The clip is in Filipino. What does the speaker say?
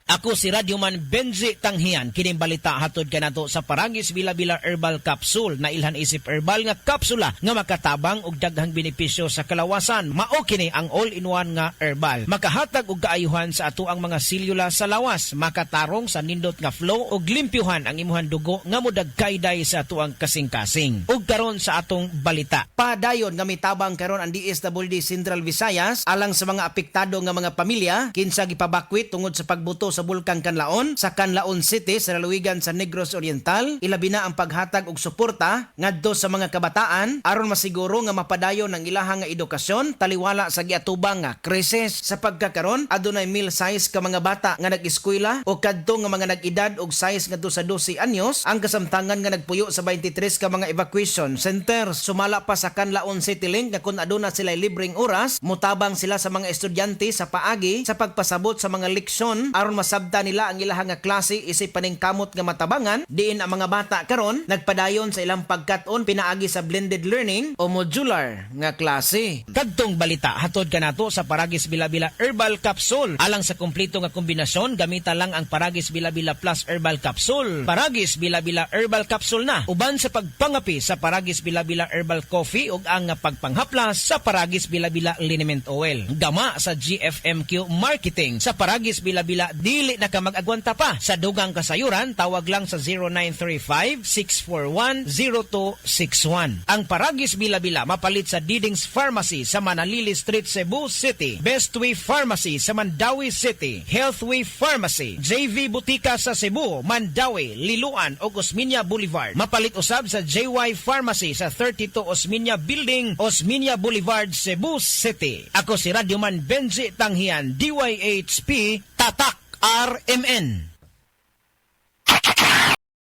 Ako si Radyoman Benji Tanghian, kining balita hatod kanato sa Paragis Bila-Bila Herbal Capsule na ilhan isip herbal nga kapsula nga makatabang og daghang benepisyo sa kalawasan. Mao kini ang all-in-one nga herbal. Makahatag og kaayuhan sa ato ang mga selula sa lawas, makatarong sa nindot nga flow ug limpyuhan ang imuhang dugo nga modagkayday sa ato ang kasing-kasing. Ug karon sa atong balita, padayon nga mitabang karon ang DSWD Central Visayas alang sa mga apektado nga mga pamilya kinsa gipabakwit tungod sa pagbuto sa Bulkang Kanlaon sa Kanlaon City sa lalawigan sa Negros Oriental. Ilabi na ang paghatag og suporta ngadto sa mga kabataan aron masiguro nga mapadayon ang ilahang nga edukasyon taliwala sa giatubang nga krisis. Sa pagkakaron adunay mil size ka mga bata nga nag-eskwela o kadto nga mga nag-edad og size ngadto sa 12 anyos ang kasamtangan nga nagpuyo sa 23 ka mga evacuation centers. Sumala pa sa Kanlaon City Link nga kun aduna sila libreng oras mutabang sila sa mga estudyante sa paagi sa pagpasabot sa mga leksyon aron masabta nila ang ilahang nga klase isip paningkamot nga matabangan. Diin ang mga bata karon nagpadayon sa ilang pagkat-on pinaagi sa blended learning o modular nga klase. Kadtong balita hatod kanato sa Paragis Bila-Bila Herbal Capsule. Alang sa kumpleto nga kombinasyon gamita lang ang Paragis Bila-Bila Plus Herbal Capsule. Paragis Bila-Bila Herbal Capsule na uban sa pagpangapi sa Paragis Bila-Bila Herbal Coffee ug ang pagpanghaplas sa Paragis Bila-Bila Liniment Oil. Gama sa GFMQ Marketing sa Paragis Bila-Bila dili na ka mag-agwanta pa. Sa dugang kasayuran, tawag lang sa 0935-641-0261. Ang Paragis Bila-Bila mapalit sa Didings Pharmacy sa Manalili Street, Cebu City. Bestway Pharmacy sa Mandawi City. Healthway Pharmacy, JV Butika sa Cebu, Mandawi, Liloan o Osmeña Boulevard. Mapalit usab sa JY Pharmacy sa 32 Osmeña Building, Osmeña Boulevard, Cebu City. Ako si Radyoman Benji Tanghian, DYHP Tatak RMN.